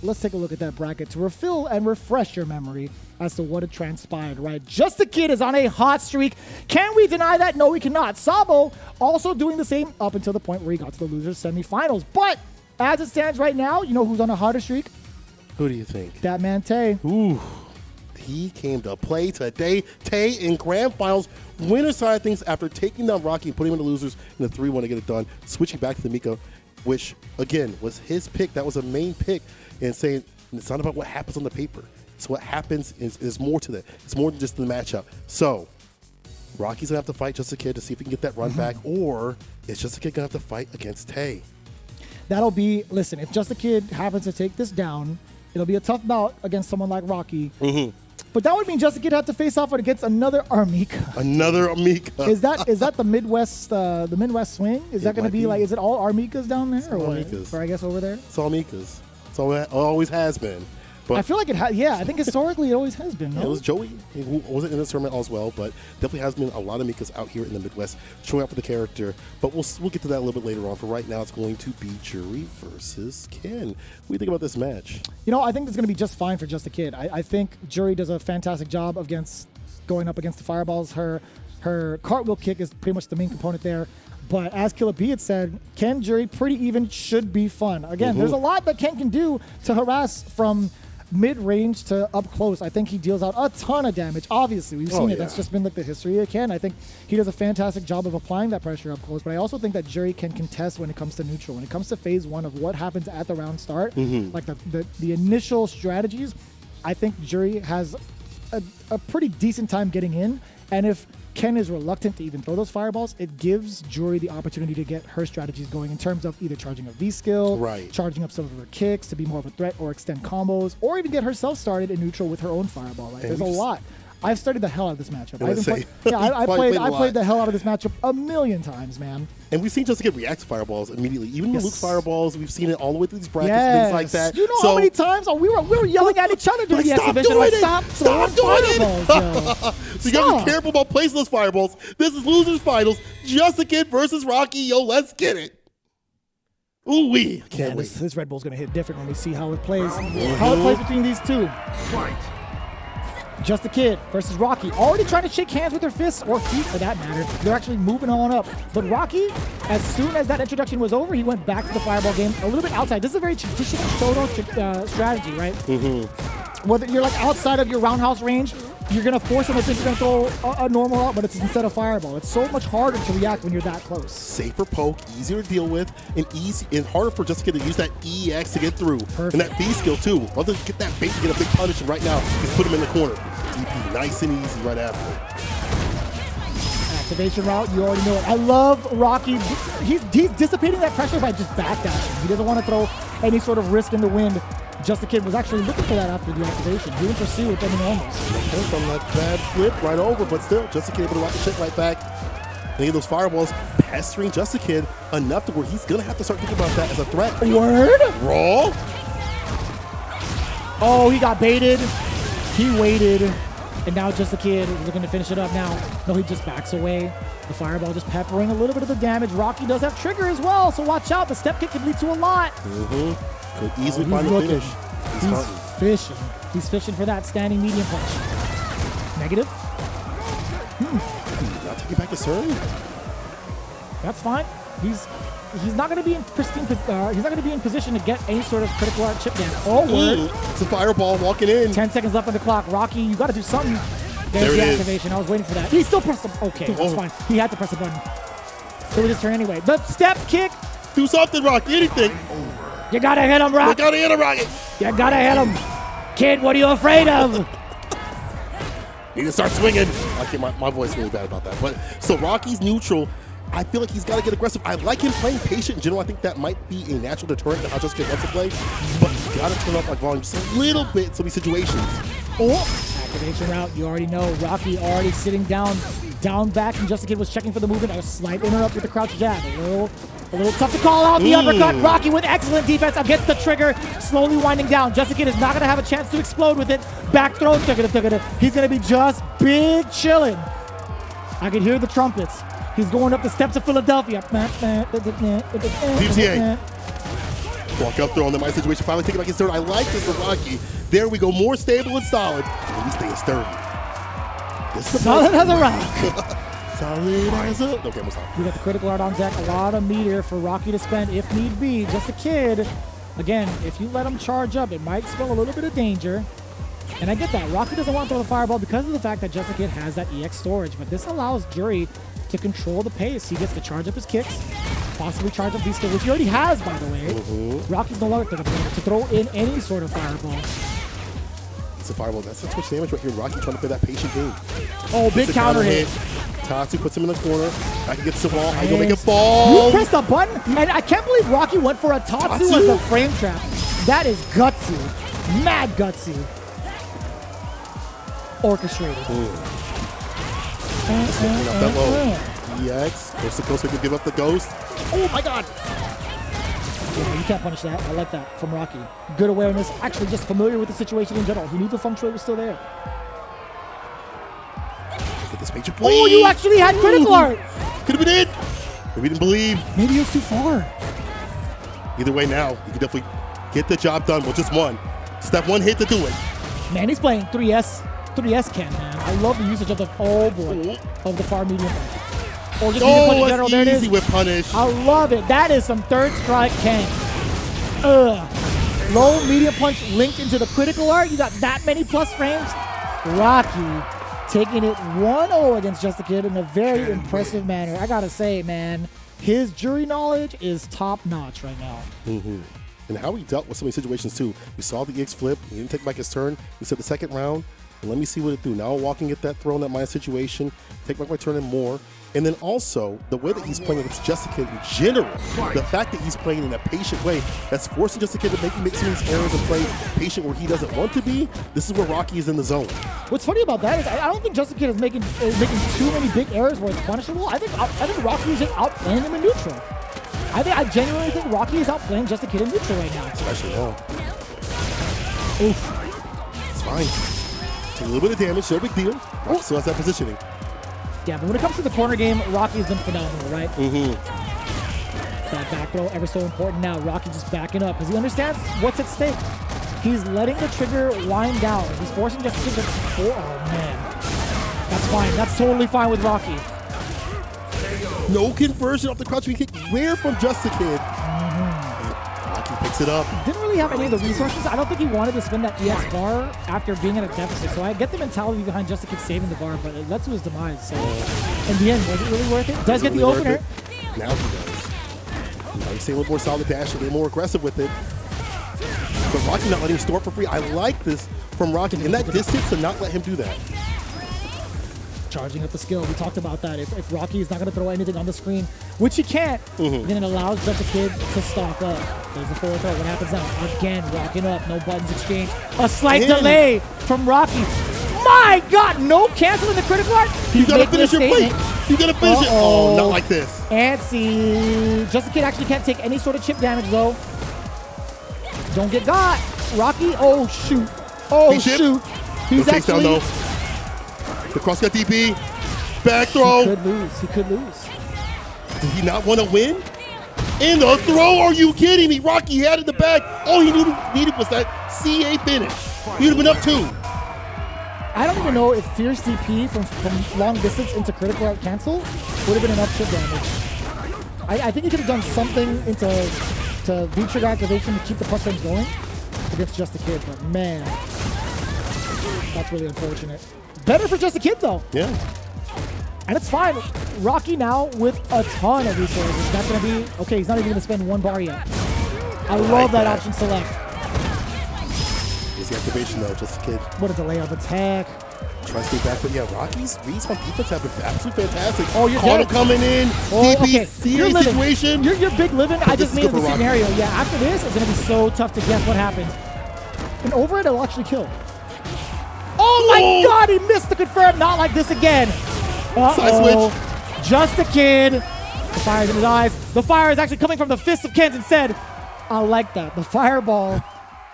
let's take a look at that bracket to refill and refresh your memory as to what had transpired, right? Justakid is on a hot streak. Can we deny that? No, we cannot. Sabo also doing the same up until the point where he got to the losers semifinals. But as it stands right now, you know who's on a hotter streak? Who do you think? That man Tay. Ooh, he came to play today. Tay in grand finals, winner side of things after taking down Rocky and putting him in the losers in the 3-1 to get it done, switching back to the Mika, which, again, was his pick. That was a main pick, and saying it's not about what happens on the paper. It's what happens is more to that. It's more than just the matchup. So Rocky's going to have to fight Justakid to see if he can get that run back, or is Justakid going to have to fight against Tay? That'll be, listen, if Justakid happens to take this down, it'll be a tough bout against someone like Rocky. But that would mean Justakid had to face off against another Armika. Another Armika. Is that the Midwest swing? Is that going to be like, is it all Armikas down there? Or what? Armikas. Or I guess over there? It's all Mikas. It's all it always has been. But I feel like it has, yeah, I think historically it always has been, no? Yeah, it was Joey, who wasn't in this tournament as well, but definitely has been a lot of Mikas out here in the Midwest showing up for the character. But we'll get to that a little bit later on. For right now, it's going to be Juri versus Ken. What do you think about this match? You know, I think it's going to be just fine for Justakid. I think Juri does a fantastic job against going up against the fireballs. Her cartwheel kick is pretty much the main component there. But as Killer B had said, Ken Juri pretty even should be fun. Again, there's a lot that Ken can do to harass from mid-range to up close. I think he deals out a ton of damage. Obviously, we've seen it. That's just been like the history of Ken. I think he does a fantastic job of applying that pressure up close. But I also think that Juri can contest when it comes to neutral. When it comes to phase one of what happens at the round start, like the initial strategies, I think Juri has a pretty decent time getting in. And if Ken is reluctant to even throw those fireballs, it gives Juri the opportunity to get her strategies going in terms of either charging a V-skill, charging up some of her kicks to be more of a threat or extend combos, or even get herself started in neutral with her own fireball. Right? There's a lot. I've studied the hell out of this matchup. I played the hell out of this matchup a million times, man. And we've seen Justakid react to fireballs immediately. Even with Luke's fireballs, we've seen it all the way through these brackets and things like that. You know how many times we were yelling at each other during the exhibition. Stop doing it! So you gotta be careful about placing those fireballs. This is losers finals. Justakid versus Rocky. Yo, let's get it. Ooh-wee. I can't wait. This Red Bull's gonna hit different when we see how it plays. How it plays between these two. Justakid versus Rocky. Already trying to shake hands with her fists, or feet for that matter. They're actually moving on up. But Rocky, as soon as that introduction was over, he went back to the fireball game a little bit outside. This is a very traditional Shoto strategy, right? Whether you're like outside of your roundhouse range, you're going to force him to think you're going to throw a normal out, but it's instead of fireball. It's so much harder to react when you're that close. Safer poke, easier to deal with, and harder for Justakid to use that EX to get through. And that B skill too. Rather than get that bait to get a big punish, and right now, he's put him in the corner. DP, nice and easy right after it. Activation route, you already know it. I love Rocky. He's dissipating that pressure by just backdashing. He doesn't want to throw any sort of risk in the wind. Justakid was actually looking for that after the activation. He didn't pursue it, then almost. From that bad flip right over, but still, Justakid able to rock the shit right back. Any of those fireballs pestering Justakid enough to where he's going to have to start thinking about that as a threat. Word? Raw? Oh, he got baited. He waited. And now Justakid is looking to finish it up now. No, he just backs away. The fireball just peppering a little bit of the damage. Rocky does have trigger as well, so watch out. The step kick can lead to a lot. Could easily find a finish. He's fishing. He's fishing for that standing medium punch. Negative. Not taking back the serve. That's fine. He's not going to be in pristine. He's not going to be in position to get any sort of critical art chip damage. Oh, word! It's a fireball walking in. 10 seconds left on the clock. Rocky, you got to do something. There's the activation. I was waiting for that. He still pressed the. Okay, that's fine. He had to press the button. It was his turn anyway. The step kick. Do something, Rocky. Anything. You gotta hit him, Rocky. You gotta hit him, Rocky. You gotta hit him. Kid, what are you afraid of? Need to start swinging. Okay, my voice is really bad about that. But so Rocky's neutral. I feel like he's got to get aggressive. I like him playing patient in general. I think that might be a natural deterrent to how Justakid wants to play. But you got to turn up like volume just a little bit in some of these situations. Activation route, you already know. Rocky already sitting down back, and Justakid was checking for the movement. A slight interrupt with the crouch jab. A little tough to call out. The uppercut. Rocky with excellent defense against the trigger. Slowly winding down. Justakid is not going to have a chance to explode with it. Back throw. He's going to be just big chilling. I can hear the trumpets. He's going up the steps of Philadelphia. DTA. Walk up throw on the my situation. Finally taking back his third. I like this for Rocky. There we go. More stable and solid. At least stay sturdy. Solid as a rock. Solid as a... Okay, I'm sorry. We got the critical art on deck. A lot of meat here for Rocky to spend if need be. Justakid, again, if you let him charge up, it might spell a little bit of danger. And I get that. Rocky doesn't want to throw the fireball because of the fact that Justakid has that EX storage. But this allows Juri to control the pace. He gets to charge up his kicks, possibly charge up these skills, which he already has, by the way. Rocky's no longer to throw in any sort of fireball. It's a fireball. That's too much damage right here. Rocky trying to play that patient game. Oh, big counter hit. Tatsu puts him in the corner. I can get to the ball. I go make a ball. You pressed the button, and I can't believe Rocky went for a Tatsu as a frame trap. That is gutsy. Mad gutsy. Orchestrated. That low. EX. Coast to coast. We can give up the ghost. Oh my god. Yeah, you can't punish that. I like that from Rocky. Good awareness. Actually, just familiar with the situation in general. He knew the feng shui was still there. This major oh, you actually had critical art. Could have been it. Maybe didn't believe. Maybe he was too far. Either way, now you can definitely get the job done with just one. Step one hit to do it. Man, he's playing 3S Ken, man. I love the usage of the of the far medium punch. Or just medium punch in general. There it is. Easy with punish. I love it. That is some third strike Ken. Low medium punch linked into the critical art. You got that many plus frames. Rocky taking it 1-0 against Justakid in a very impressive manner. I gotta say, man, his Juri knowledge is top notch right now. And how he dealt with so many situations too. We saw the EX flip. He didn't take back his turn. He said the second round. Let me see what it do. Now walking at that throw in that minus situation. Take back my turn and more. And then also, the way that he's playing against Justakid in general, the fact that he's playing in a patient way, that's forcing Justakid to make some of these errors and play patient where he doesn't want to be. This is where Rocky is in the zone. What's funny about that is I don't think Justakid is making too many big errors where it's punishable. I think Rocky is just outplaying him in neutral. I genuinely think Rocky is outplaying Justakid in neutral right now. Especially now. Oof. It's fine. Take a little bit of damage, no big deal. Rocky still has that positioning. Yeah, but when it comes to the corner game, Rocky's been phenomenal, right? That back throw, ever so important now. Rocky just backing up because he understands what's at stake. He's letting the trigger wind down. He's forcing Justakid to... Oh, man. That's fine. That's totally fine with Rocky. No conversion off the crouch kick. Rare from Justakid. Rocky picks it up. Didn't really have any of the resources. I don't think he wanted to spend that EX bar after being at a deficit. So I get the mentality behind Justakid saving the bar, but it led to his demise. So in the end, was it really worth it? Does get the opener. Now he does. Now he's staying a little more solid dash, a little more aggressive with it. But Rocky not letting him store for free. I like this from Rocky. In that distance, to not let him do that. Charging up the skill. We talked about that. If Rocky is not going to throw anything on the screen, which he can't, then it allows Justakid to stock up. There's the forward throw. What happens now? Again, rocking up. No buttons exchange. A slight delay from Rocky. My God! No canceling the critical art. You got to finish your plate. You got to finish it. Oh, not like this. Antsy. Justakid actually can't take any sort of chip damage, though. Don't get got. Rocky. Oh, shoot. Oh, shoot. He's actually... Down, though. The cross got DP. Back throw. He could lose. He could lose. Did he not want to win? In the throw? Are you kidding me? Rocky had it in the bag. All he needed was that CA finish. He would have been up 2. I don't even know if Fierce DP from long distance into critical art cancel would have been enough chip damage. I think he could have done something into V-trigger activation to keep the plus range going against Justakid, but man, that's really unfortunate. Better for Justakid though. Yeah. And it's fine. Rocky now with a ton of resources. That's going to be... Okay, he's not even going to spend 1 bar yet. I love that option select. Easy activation though, Justakid. What a delay of attack. Try to stay back, but yeah, Rocky's reads on defense have been absolutely fantastic. Oh, you're dead. Coming in. Oh, DP, okay. CA situation. You're big living. I just mean in the scenario. Yeah, after this, it's going to be so tough to guess what happens. And over it, it'll actually kill. Oh my God, he missed the confirm. Not like this again. Side switch. Justakid. The fire's in his eyes. The fire is actually coming from the fists of Kens instead. I like that. The fireball,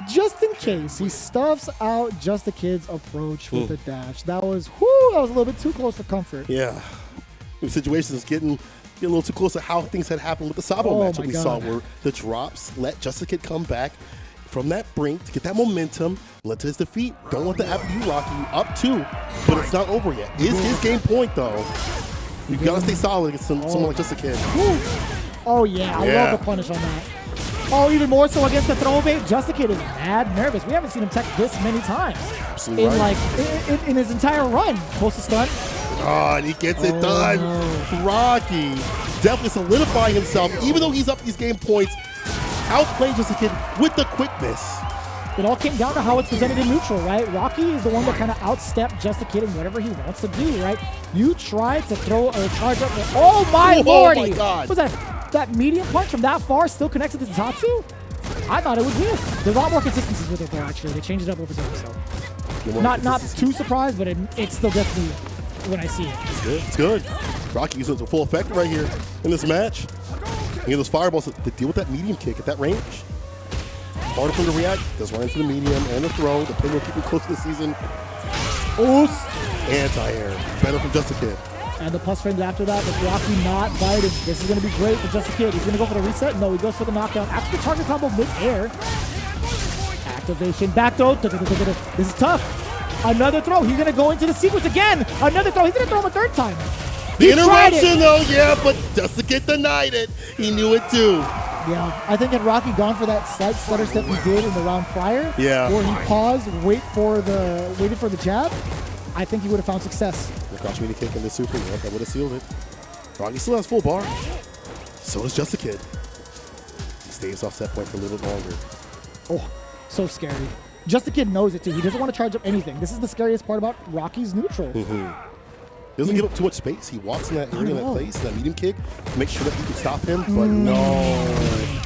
just in case he stuffs out Justakid's approach with the dash. That was a little bit too close for comfort. Yeah. The situation is getting Get a little too close to how things had happened with the Sabo match that we saw, God. where the drops let Justakid come back from that brink to get that momentum, led to his defeat. Don't want that to happen to you, Rocky. You up 2, but it's not over yet. Is his game point, though. You gotta stay solid against someone like Justakid. Oh, yeah. I love the punish on that. Oh, even more so against the throwback. Justakid is mad nervous. We haven't seen him tech this many times. Absolutely in right. in his entire run. Close to stun. Oh, and he gets it done. No. Rocky definitely solidifying himself, even though he's up these game points, outplaying Justakid with the quickness. It all came down to how it's presented in neutral, right? Rocky is the one that kind of outstepped Justakid in whatever he wants to do, right? You try to throw or charge up. Oh my lordy! Oh my God! Was that medium punch from that far still connected to Tatsu? I thought it would be. There's a lot more consistencies with it there, actually. They changed it up over time, so not too surprised, but it's still definitely when I see it. It's good. It's good. Rocky using it to full effect right here in this match. You know, those fireballs to deal with that medium kick at that range. Harder for him to react. Does run into the medium and the throw. The pin will keep him close to the season. Oos! Anti-air. Better from Justakid. And the plus frames after that, with Rocky not biting. This is going to be great for Justakid. He's going to go for the reset. No, he goes for the knockdown. After the target combo mid-air. Activation. Back throw. This is tough. Another throw. He's going to go into the sequence again. Another throw. He's going to throw him a third time. The interruption, though, yeah, but Justakid denied it. He knew it, too. Yeah, I think had Rocky gone for that slight stutter step he did in the round prior, where he paused, waited for the jab, I think he would have found success. The crouch media kick in the super, yeah, that would have sealed it. Rocky still has full bar. So does Justakid. He stays off set point for a little bit longer. Oh, so scary. Justakid knows it too. He doesn't want to charge up anything. This is the scariest part about Rocky's neutral. He doesn't give up too much space. He walks in that area, in that place, that medium kick, to make sure that he can stop him, but no.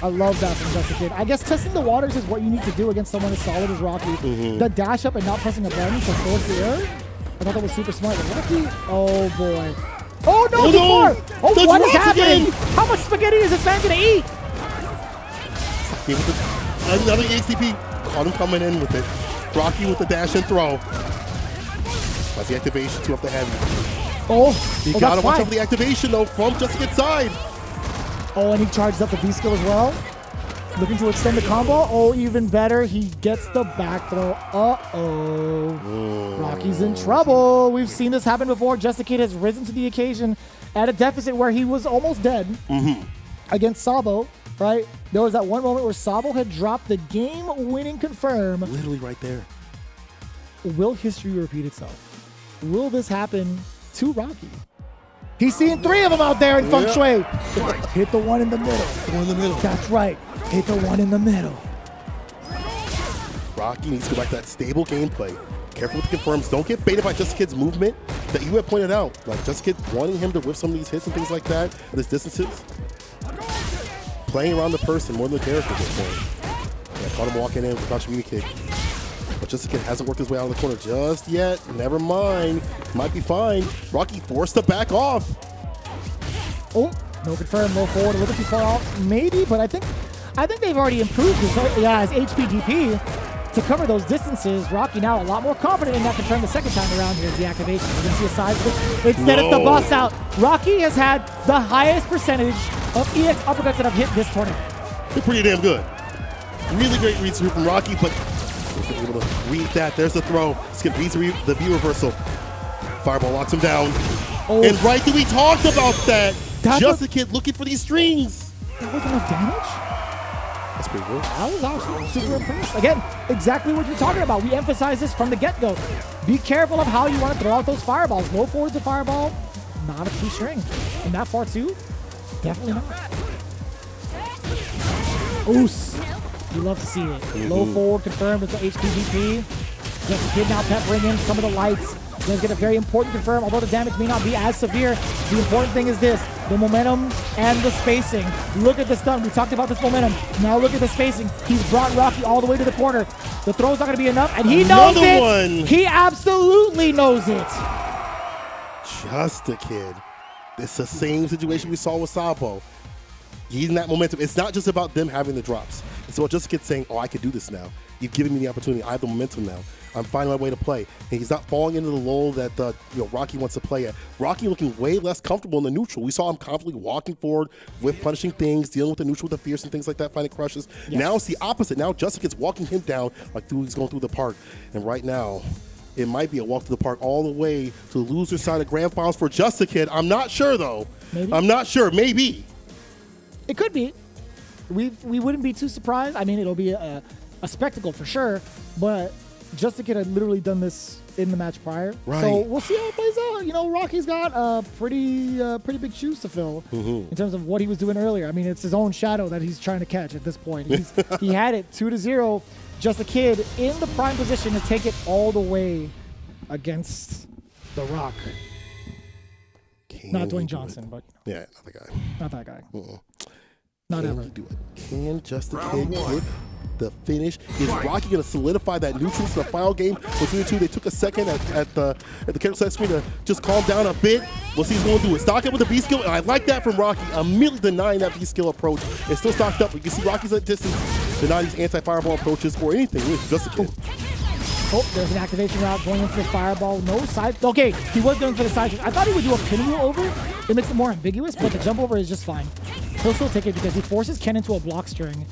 I love that from Justakid. I guess testing the waters is what you need to do against someone as solid as Rocky. The dash up and not pressing a button to force the air, I thought that was super smart. But Rocky, oh boy. Oh no, before! Oh, what is happening? Again. How much spaghetti is this man gonna eat? Another HCP. Caught him coming in with it. Rocky with the dash and throw. That's the activation, 2 up the heavy. You gotta watch out for the activation though from Justakid's side. Oh, and he charges up the V skill as well. Looking to extend the combo. Oh, even better. He gets the back throw. Rocky's in trouble. We've seen this happen before. Justakid has risen to the occasion at a deficit where he was almost dead against Sabo, right? There was that one moment where Sabo had dropped the game-winning confirm. Literally right there. Will history repeat itself? Will this happen to Rocky? He's seeing 3 of them out there in Feng Shui. Hit the one in the middle. The one in the middle. That's right. Hit the one in the middle. Rocky needs to go back to that stable gameplay. Careful with the confirms. Don't get baited by Justakid's movement that you had pointed out. Like Justakid wanting him to whip some of these hits and things like that at his distances. Playing around the person more than the character at this point. Yeah, caught him walking in with the crouch media kick. But Justakid hasn't worked his way out of the corner just yet. Never mind. Might be fine. Rocky forced to back off. Oh, no confirm, no forward, a little too far off, maybe, but I think they've already improved his HPDP to cover those distances. Rocky now a lot more confident in that confirm the second time around. Here's the activation. You're gonna see a side switch. Instead it's the bust out. Rocky has had the highest percentage of EX uppercuts that have hit this tournament. They're pretty damn good. Really great read through from Rocky, but able to read that. There's the throw. Skip beats the V reversal. Fireball locks him down. And right there, we talked about that. Justakid looking for these strings. That was enough damage? That's pretty good. I was actually super impressed. Again, exactly what you're talking about. We emphasize this from the get-go. Be careful of how you want to throw out those fireballs. Low forward to fireball, not a key string. And that far too, definitely not. Oos. You love to see it. Low forward confirmed with the HPVP. Justakid now peppering in some of the lights. Does get a very important confirm, although the damage may not be as severe. The important thing is this, the momentum and the spacing. Look at this stun. We talked about this momentum. Now look at the spacing. He's brought Rocky all the way to the corner. The throw's not going to be enough, and he knows it. He absolutely knows it. Justakid. It's the same situation we saw with Sabo. He's in that momentum. It's not just about them having the drops. It's about Justakid saying, oh, I can do this now. You've given me the opportunity. I have the momentum now. I'm finding my way to play. And he's not falling into the lull that Rocky wants to play at. Rocky looking way less comfortable in the neutral. We saw him confidently walking forward with punishing things, dealing with the neutral with the fierce and things like that, finding crushes. Yes. Now it's the opposite. Now Justakid's walking him down like he's going through the park. And right now, it might be a walk to the park all the way to the loser side of grand finals for Justakid. I'm not sure, though. Maybe. I'm not sure. Maybe. It could be. We wouldn't be too surprised. I mean, it'll be a spectacle for sure, but Justakid had literally done this in the match prior. Right. So we'll see how it plays out. You know, Rocky's got pretty big shoes to fill in terms of what he was doing earlier. I mean, it's his own shadow that he's trying to catch at this point. He had it 2-0. Justakid in the prime position to take it all the way against The Rock. Not Dwayne Johnson, but yeah, not the guy. Not that guy. Not ever. Do it. Can Justakid get the finish? Is Rocky going to solidify that neutral to the final game between the two? They took a second at the character select screen to just calm down a bit. We'll see who's going to do it. Stock up with the B skill, and I like that from Rocky. Immediately denying that B skill approach. It's still stocked up, but you can see Rocky's at distance, denying these anti-fireball approaches or anything with Justakid. Oh, there's an activation route going in for the fireball. No side. Okay, he was going for the side. I thought he would do a pinwheel over. It makes it more ambiguous, but the jump over is just fine. He'll still take it because he forces Ken into a block string.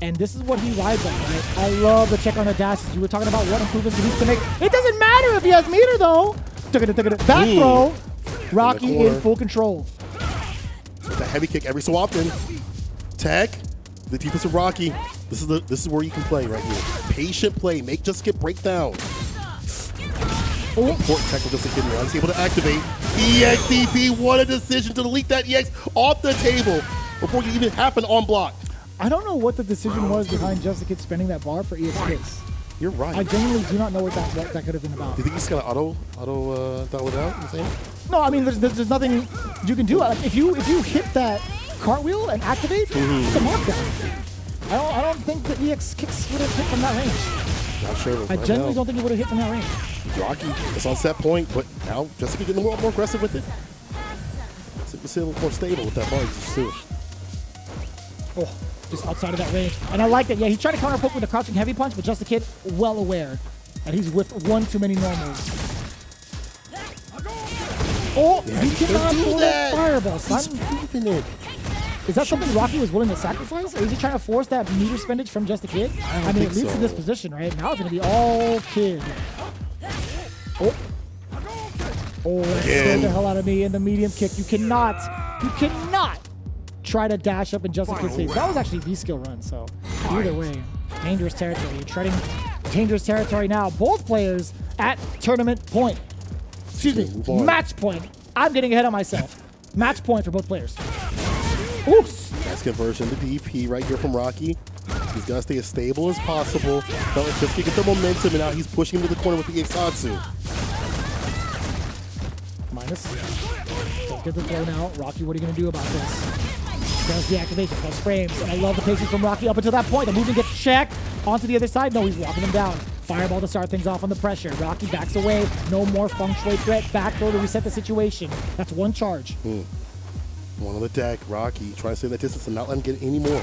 And this is what he rides on, right? I love the check on the dashes. You were talking about what improvements he needs to make. It doesn't matter if he has meter, though. Back throw. Rocky in full control. So the heavy kick every so often. Tech. The defense of Rocky. This is where you can play right here. Patient play. Make Justakid break down. Important tech with Justakid now. He's able to activate. EXDP. What a decision to delete that EX off the table before you even happen on block. I don't know what the decision was behind Justakid spending that bar for EX kicks. You're right. I genuinely do not know what that could have been about. Do you think he's gonna auto that out? No, I mean there's nothing you can do. Like, if you hit that cartwheel and activate, it's a markdown. I don't think the EX kicks would have hit from that range. Not sure. I genuinely don't think it would have hit from that range. Rocky is on set point, but now Justakid getting a little more aggressive with it. It's a little more stable with that bar. Oh, just outside of that range. And I like that. Yeah, he tried to counter poke with a crouching heavy punch, but Justakid well aware that he's with one too many normals. Oh, yeah, he cannot pull that fireball, son. He's it. Is that something Rocky was willing to sacrifice? Or is he trying to force that meter spendage from Justakid? I mean, it leads to this position, right? Now it's going to be all Kid. Oh. Oh, that scared the hell out of me in the medium kick. You cannot try to dash up in Justakid's face. That was actually V-skill run, so either way, dangerous territory. You're treading dangerous territory now. Both players at tournament point. Excuse me, match point. I'm getting ahead of myself. Match point for both players. Oops. Nice conversion to DP right here from Rocky. He's got to stay as stable as possible. Don't let Justakid get the momentum, and now he's pushing him to the corner with the Exatsu. Minus. Don't get the throw now. Rocky, what are you going to do about this? Does the activation plus frames. And I love the patience from Rocky up until that point. The movement gets checked onto the other side. No, he's walking him down. Fireball to start things off on the pressure. Rocky backs away. No more feng shui threat. Back throw to reset the situation. That's one charge. One on the deck. Rocky trying to save that distance and not let him get any more.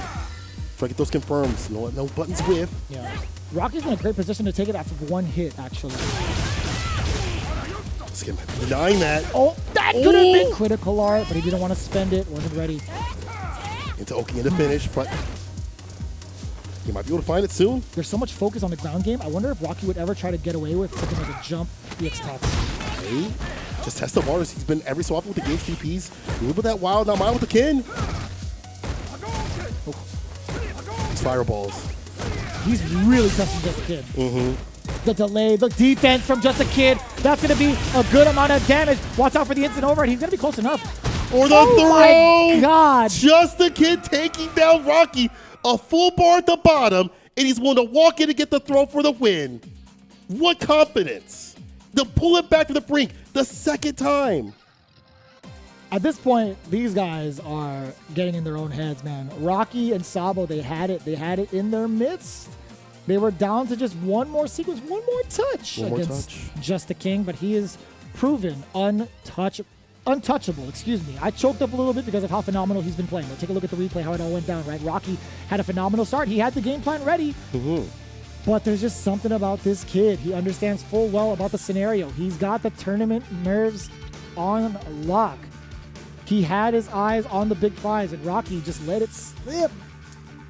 Try to get those confirms. No buttons whiff. Yeah. Rocky's in a great position to take it after one hit, actually. Denying that. Oh, that could have been critical art, but he didn't want to spend it. Wasn't ready. Into Oki in the finish, but he might be able to find it soon. There's so much focus on the ground game. I wonder if Rocky would ever try to get away with something like a jump EX tops. Hey, just test the waters. He's been every so often with the game TPs. A little bit of that wild, not mine with the Kin. These fireballs. He's really testing Justakid. The delay, the defense from Justakid. That's going to be a good amount of damage. Watch out for the instant overhead. He's going to be close enough. Or the throw! My God! Justakid taking down Rocky. A full bar at the bottom, and he's willing to walk in and get the throw for the win. What confidence. To pull it back to the brink the second time. At this point, these guys are getting in their own heads, man. Rocky and Sabo, they had it. They had it in their midst. They were down to just one more sequence, one more touch against Justakid, but he is proven untouchable, excuse me. I choked up a little bit because of how phenomenal he's been playing. We'll take a look at the replay, how it all went down, right? Rocky had a phenomenal start. He had the game plan ready. But there's just something about this kid. He understands full well about the scenario. He's got the tournament nerves on lock. He had his eyes on the big prize, and Rocky just let it slip.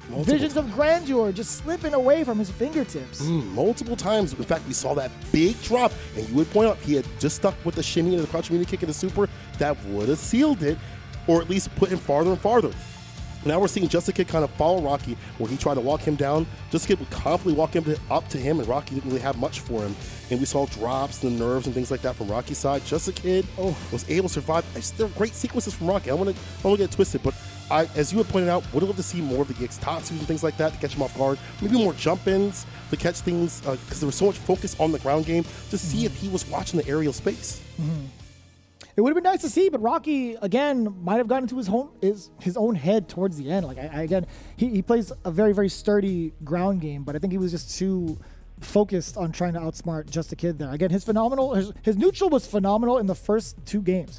Visions of grandeur just slipping away from his fingertips. Multiple times. In fact, we saw that big drop, and you would point out he had just stuck with the shimmy and the crouch mini kick and the super that would have sealed it, or at least put him farther and farther. Now we're seeing Justakid kind of follow Rocky, where he tried to walk him down. Justakid would confidently walk him up to him, and Rocky didn't really have much for him. And we saw drops and nerves and things like that from Rocky's side. Justakid was able to survive. There are great sequences from Rocky. I don't want to get it twisted, but as you had pointed out, would have loved to see more of the EX Tatsus and things like that to catch him off guard. Maybe more jump-ins to catch things, because there was so much focus on the ground game to see if he was watching the aerial space. It would have been nice to see, but Rocky, again, might have gotten into his own head towards the end. Like, again, he plays a very, very sturdy ground game, but I think he was just too focused on trying to outsmart Justakid there. Again, his neutral was phenomenal in the first 2 games.